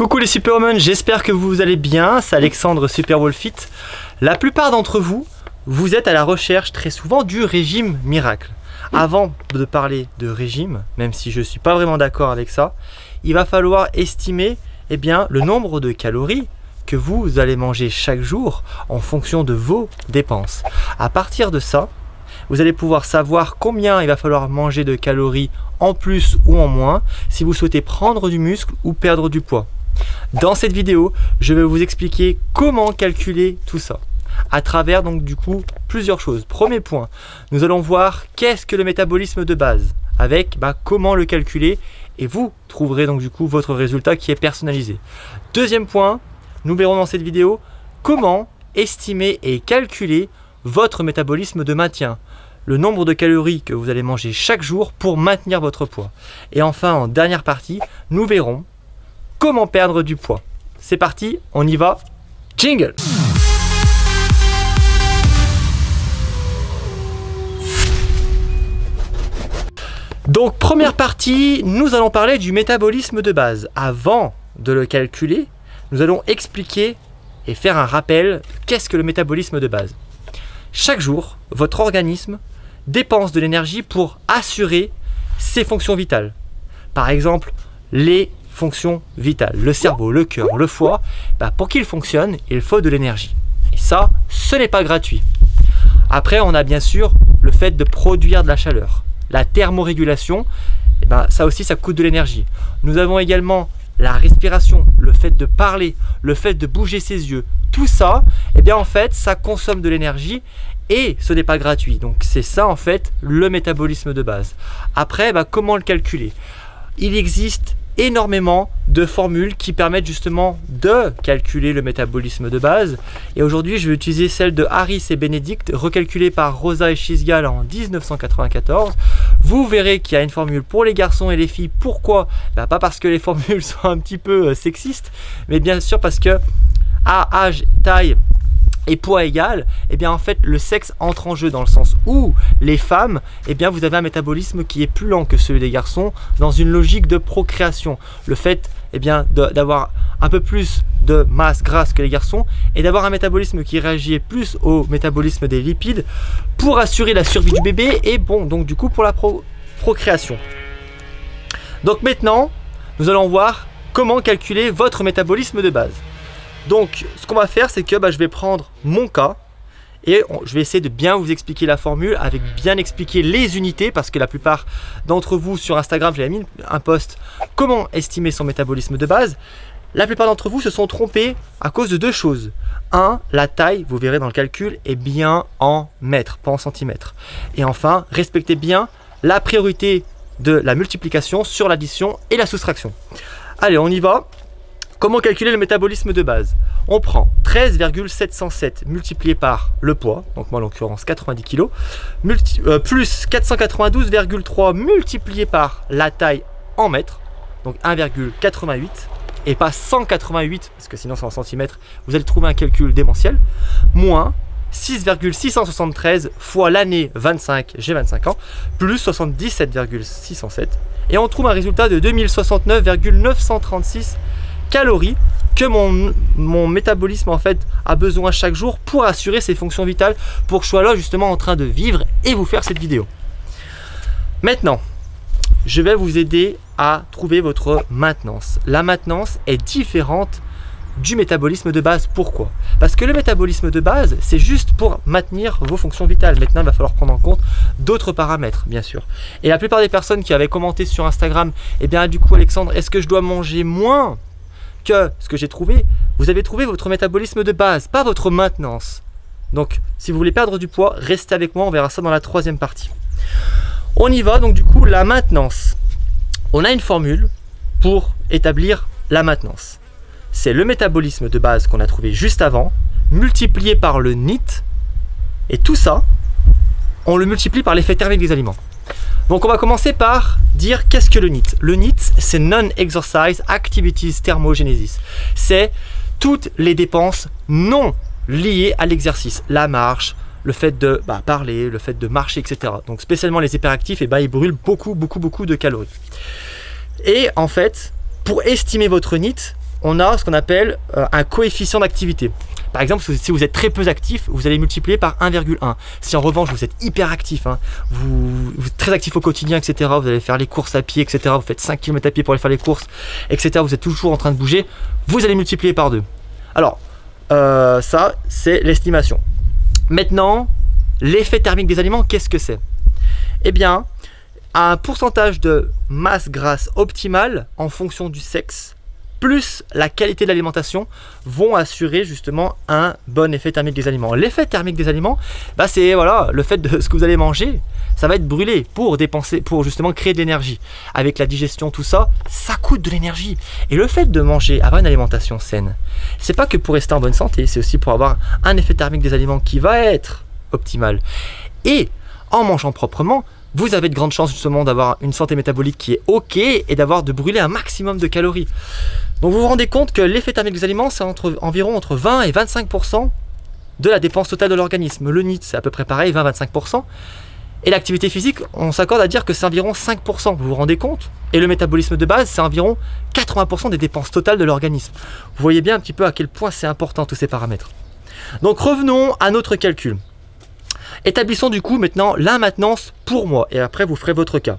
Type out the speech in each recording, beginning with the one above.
Coucou les Superwomen, j'espère que vous allez bien, c'est Alexandre Superwolfit. La plupart d'entre vous, vous êtes à la recherche très souvent du régime miracle. Avant de parler de régime, même si je ne suis pas vraiment d'accord avec ça, il va falloir estimer le nombre de calories que vous allez manger chaque jour en fonction de vos dépenses. À partir de ça, vous allez pouvoir savoir combien il va falloir manger de calories en plus ou en moins si vous souhaitez prendre du muscle ou perdre du poids. Dans cette vidéo, je vais vous expliquer comment calculer tout ça à travers plusieurs choses. Premier point, nous allons voir qu'est-ce que le métabolisme de base avec comment le calculer et vous trouverez votre résultat qui est personnalisé. Deuxième point, nous verrons dans cette vidéo comment estimer et calculer votre métabolisme de maintien, le nombre de calories que vous allez manger chaque jour pour maintenir votre poids. Et enfin, en dernière partie, nous verrons comment perdre du poids. C'est parti, on y va. Jingle! Donc, première partie, nous allons parler du métabolisme de base. Avant de le calculer, nous allons expliquer et faire un rappel qu'est-ce que le métabolisme de base. Chaque jour, votre organisme dépense de l'énergie pour assurer ses fonctions vitales. Par exemple, les fonctions vitales, le cerveau, le cœur, le foie, pour qu'ils fonctionnent, il faut de l'énergie. Et ça, ce n'est pas gratuit. Après, on a bien sûr le fait de produire de la chaleur. La thermorégulation, ça aussi, ça coûte de l'énergie. Nous avons également la respiration, le fait de parler, le fait de bouger ses yeux. Tout ça, en fait, ça consomme de l'énergie et ce n'est pas gratuit. Donc, c'est ça, en fait, le métabolisme de base. Après, comment le calculer? Il existe énormément de formules qui permettent justement de calculer le métabolisme de base. Et aujourd'hui, je vais utiliser celle de Harris et Benedict, recalculée par Rosa et Chisgal en 1994. Vous verrez qu'il y a une formule pour les garçons et les filles. Pourquoi? Pas parce que les formules sont un petit peu sexistes, mais bien sûr parce que à âge, taille et poids égal, en fait le sexe entre en jeu dans le sens où les femmes, vous avez un métabolisme qui est plus lent que celui des garçons dans une logique de procréation. Le fait d'avoir un peu plus de masse grasse que les garçons et d'avoir un métabolisme qui réagit plus au métabolisme des lipides pour assurer la survie du bébé et pour la procréation. Donc maintenant, nous allons voir comment calculer votre métabolisme de base. Donc, ce qu'on va faire, c'est que je vais prendre mon cas et je vais essayer de bien vous expliquer la formule avec bien expliquer les unités parce que la plupart d'entre vous sur Instagram, j'avais mis un post comment estimer son métabolisme de base. La plupart d'entre vous se sont trompés à cause de deux choses. Un, la taille, vous verrez dans le calcul, est bien en mètres, pas en centimètres. Et enfin, respectez bien la priorité de la multiplication sur l'addition et la soustraction. Allez, on y va. Comment calculer le métabolisme de base? On prend 13,707 multiplié par le poids, donc moi en l'occurrence 90 kg, plus 492,3 multiplié par la taille en mètres, donc 1,88 et pas 188, parce que sinon c'est en centimètres, vous allez trouver un calcul démentiel, moins 6,673 fois l'année 25, j'ai 25 ans, plus 77,607, et on trouve un résultat de 2069,936 calories que mon métabolisme en fait a besoin chaque jour pour assurer ses fonctions vitales pour que je sois là justement en train de vivre et vous faire cette vidéo. Maintenant, je vais vous aider à trouver votre maintenance. La maintenance est différente du métabolisme de base. Pourquoi? Parce que le métabolisme de base, c'est juste pour maintenir vos fonctions vitales. Maintenant, il va falloir prendre en compte d'autres paramètres, bien sûr. Et la plupart des personnes qui avaient commenté sur Instagram, du coup, Alexandre, est-ce que je dois manger moins que ce que j'ai trouvé? Vous avez trouvé votre métabolisme de base, pas votre maintenance. Donc, si vous voulez perdre du poids, restez avec moi, on verra ça dans la troisième partie. On y va, donc du coup, la maintenance. On a une formule pour établir la maintenance. C'est le métabolisme de base qu'on a trouvé juste avant, multiplié par le NEAT, et tout ça, on le multiplie par l'effet thermique des aliments. Donc on va commencer par dire qu'est-ce que le NEAT. Le NEAT, c'est Non-Exercise Activities Thermogenesis. C'est toutes les dépenses non liées à l'exercice. La marche, le fait de parler, le fait de marcher, etc. Donc spécialement les hyperactifs, ils brûlent beaucoup de calories. Et en fait, pour estimer votre NEAT, on a ce qu'on appelle un coefficient d'activité. Par exemple, si vous êtes très peu actif, vous allez multiplier par 1,1. Si en revanche vous êtes hyper actif, hein, vous êtes très actif au quotidien, etc., vous allez faire les courses à pied, etc., vous faites 5 km à pied pour aller faire les courses, etc., vous êtes toujours en train de bouger, vous allez multiplier par 2. Alors, ça, c'est l'estimation. Maintenant, l'effet thermique des aliments, qu'est-ce que c'est? Eh bien, un pourcentage de masse grasse optimale en fonction du sexe, plus la qualité de l'alimentation vont assurer justement un bon effet thermique des aliments. L'effet thermique des aliments, bah c'est voilà, le fait de ce que vous allez manger, ça va être brûlé pour dépenser, pour justement créer de l'énergie. Avec la digestion, tout ça, ça coûte de l'énergie. Et le fait de manger, avoir une alimentation saine, c'est pas que pour rester en bonne santé, c'est aussi pour avoir un effet thermique des aliments qui va être optimal. Et en mangeant proprement, vous avez de grandes chances justement d'avoir une santé métabolique qui est ok et de brûler un maximum de calories. Donc vous vous rendez compte que l'effet thermique des aliments, c'est environ entre 20 et 25% de la dépense totale de l'organisme. Le NEAT, c'est à peu près pareil, 20-25%. Et l'activité physique, on s'accorde à dire que c'est environ 5%. Vous vous rendez compte? Et le métabolisme de base, c'est environ 80% des dépenses totales de l'organisme. Vous voyez bien un petit peu à quel point c'est important tous ces paramètres. Donc revenons à notre calcul. Établissons du coup maintenant la maintenance pour moi. Et après, vous ferez votre cas.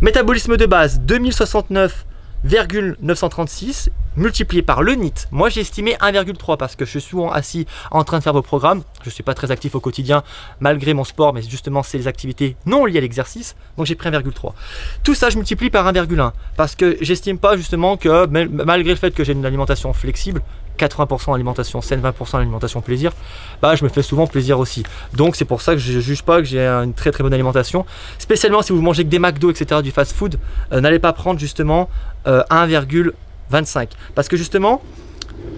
Métabolisme de base, 2069,936 multiplié par le NEAT. Moi j'ai estimé 1,3 parce que je suis souvent assis en train de faire vos programmes. Je ne suis pas très actif au quotidien malgré mon sport, mais justement c'est les activités non liées à l'exercice, donc j'ai pris 1,3. Tout ça je multiplie par 1,1 parce que j'estime pas justement que malgré le fait que j'ai une alimentation flexible, 80% alimentation saine, 20% alimentation plaisir, bah je me fais souvent plaisir aussi. Donc c'est pour ça que je ne juge pas que j'ai une très bonne alimentation. Spécialement si vous mangez que des McDo, etc., du fast food, n'allez pas prendre justement 1,25. Parce que justement,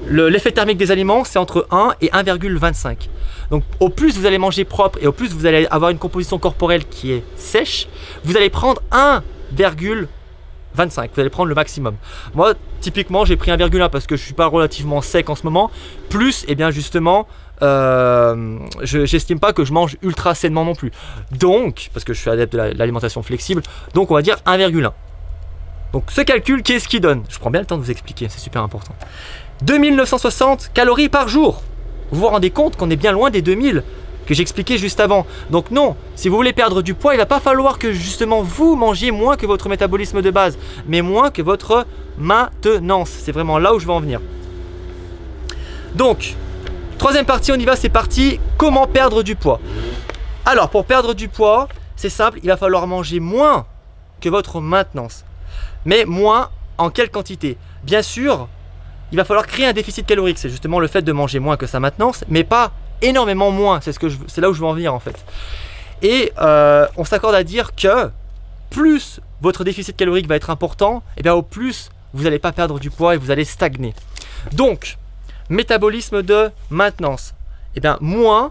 l'effet thermique des aliments, c'est entre 1 et 1,25. Donc au plus vous allez manger propre et au plus vous allez avoir une composition corporelle qui est sèche, vous allez prendre 1,25. Vous allez prendre le maximum. Moi, typiquement, j'ai pris 1,1 parce que je suis pas relativement sec en ce moment. Plus, et bien justement, j'estime pas que je mange ultra sainement non plus. Donc, parce que je suis adepte de l'alimentation flexible, donc on va dire 1,1. Donc ce calcul, qu'est-ce qu'il donne? Je prends bien le temps de vous expliquer, c'est super important. 2960 calories par jour. Vous vous rendez compte qu'on est bien loin des 2000 que j'expliquais juste avant. Donc non, si vous voulez perdre du poids, il ne va pas falloir que justement vous mangiez moins que votre métabolisme de base, mais moins que votre maintenance. C'est vraiment là où je veux en venir. Donc, troisième partie, on y va, c'est parti. Comment perdre du poids? Alors, pour perdre du poids, c'est simple, il va falloir manger moins que votre maintenance. Mais moins en quelle quantité? Bien sûr, il va falloir créer un déficit calorique. C'est justement le fait de manger moins que sa maintenance, mais pas énormément moins. C'est là où je veux en venir en fait. Et on s'accorde à dire que plus votre déficit calorique va être important, et bien au plus vous n'allez pas perdre du poids et vous allez stagner. Donc, métabolisme de maintenance, et bien moins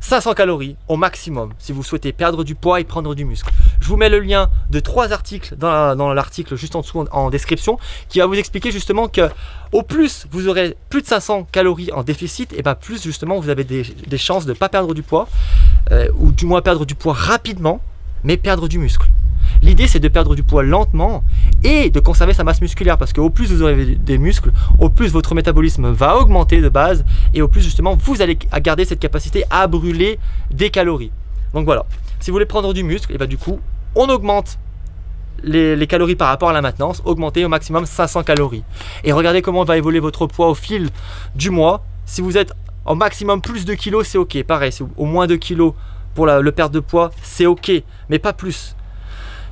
500 calories au maximum si vous souhaitez perdre du poids et prendre du muscle. Je vous mets le lien de 3 articles dans l'article juste en dessous en description qui va vous expliquer justement que au plus vous aurez plus de 500 calories en déficit, et bien plus justement vous avez des chances de ne pas perdre du poids ou du moins perdre du poids rapidement, mais perdre du muscle. L'idée c'est de perdre du poids lentement et de conserver sa masse musculaire parce qu'au plus vous aurez des muscles, au plus votre métabolisme va augmenter de base et au plus justement vous allez garder cette capacité à brûler des calories. Donc voilà, si vous voulez prendre du muscle, et bien du coup on augmente les calories par rapport à la maintenance, augmentez au maximum 500 calories. Et regardez comment va évoluer votre poids au fil du mois. Si vous êtes au maximum plus de kilos, c'est ok. Pareil, au moins 2 kilos pour le perte de poids, c'est ok, mais pas plus.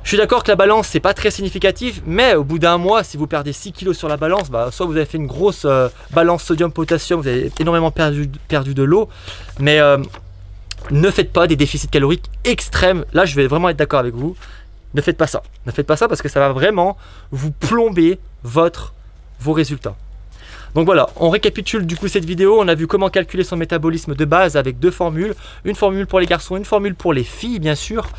Je suis d'accord que la balance, c'est pas très significatif, mais au bout d'un mois, si vous perdez 6 kg sur la balance, bah, soit vous avez fait une grosse balance sodium-potassium, vous avez énormément perdu de l'eau, mais ne faites pas des déficits caloriques extrêmes. Là, je vais vraiment être d'accord avec vous. Ne faites pas ça. Ne faites pas ça parce que ça va vraiment vous plomber vos résultats. Donc voilà, on récapitule du coup cette vidéo. On a vu comment calculer son métabolisme de base avec 2 formules. Une formule pour les garçons, une formule pour les filles, bien sûr.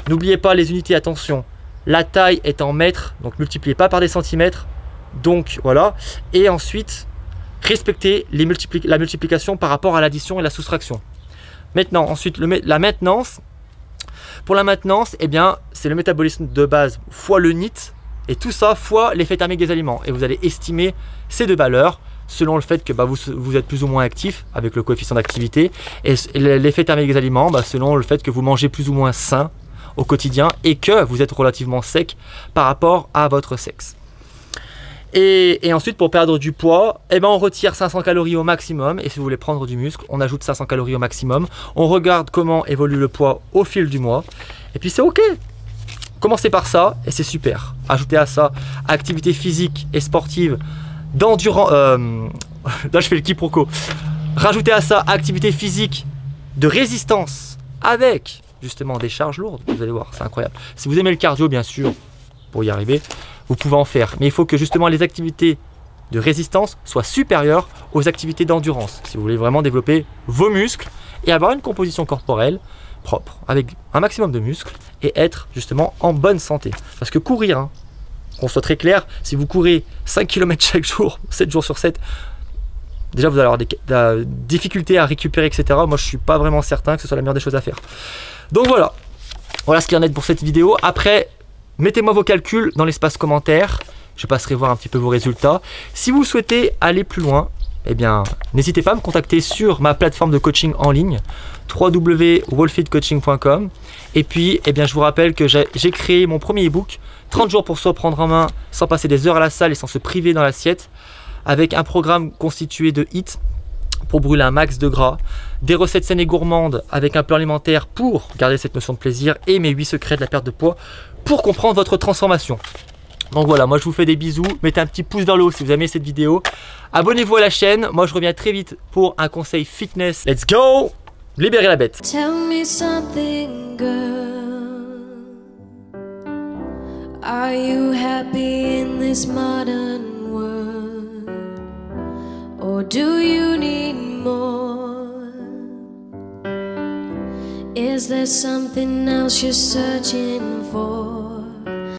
N'oubliez pas les unités, attention. La taille est en mètres, donc multipliez pas par des centimètres. Donc voilà. Et ensuite, respectez la multiplication par rapport à l'addition et la soustraction. Maintenant, ensuite, la maintenance. Pour la maintenance, eh bien, c'est le métabolisme de base fois le NEAT. Et tout ça fois l'effet thermique des aliments. Et vous allez estimer ces deux valeurs selon le fait que vous êtes plus ou moins actif avec le coefficient d'activité. Et l'effet thermique des aliments selon le fait que vous mangez plus ou moins sain au quotidien et que vous êtes relativement sec par rapport à votre sexe. Et ensuite, pour perdre du poids, on retire 500 calories au maximum. Et si vous voulez prendre du muscle, on ajoute 500 calories au maximum. On regarde comment évolue le poids au fil du mois. Et puis c'est ok. Commencez par ça et c'est super. Ajoutez à ça activité physique et sportive d'endurance. Là, je fais le quiproquo. Rajoutez à ça activité physique de résistance avec justement des charges lourdes. Vous allez voir, c'est incroyable. Si vous aimez le cardio, bien sûr, pour y arriver, vous pouvez en faire. Mais il faut que justement les activités de résistance soient supérieures aux activités d'endurance. Si vous voulez vraiment développer vos muscles et avoir une composition corporelle propre, avec un maximum de muscles et être justement en bonne santé. Parce que courir, qu'on soit très clair, si vous courez 5 km chaque jour, 7 jours sur 7, déjà vous allez avoir des difficultés à récupérer, etc. Moi je ne suis pas vraiment certain que ce soit la meilleure des choses à faire. Donc voilà ce qu'il en est pour cette vidéo. Après, mettez-moi vos calculs dans l'espace commentaire. Je passerai voir un petit peu vos résultats. Si vous souhaitez aller plus loin, n'hésitez pas à me contacter sur ma plateforme de coaching en ligne, www.wallfitcoaching.com. Et puis, je vous rappelle que j'ai créé mon premier ebook, 30 jours pour se reprendre en main sans passer des heures à la salle et sans se priver dans l'assiette, avec un programme constitué de HIIT pour brûler un max de gras, des recettes saines et gourmandes avec un plan alimentaire pour garder cette notion de plaisir et mes 8 secrets de la perte de poids pour comprendre votre transformation. Donc voilà, moi je vous fais des bisous, mettez un petit pouce vers le haut si vous aimez cette vidéo, abonnez-vous à la chaîne, moi je reviens très vite pour un conseil fitness. Let's go! Libérez la bête! Tell me something, girl. Are you happy in this modern world? Or do you need more? Is there something else you're searching for?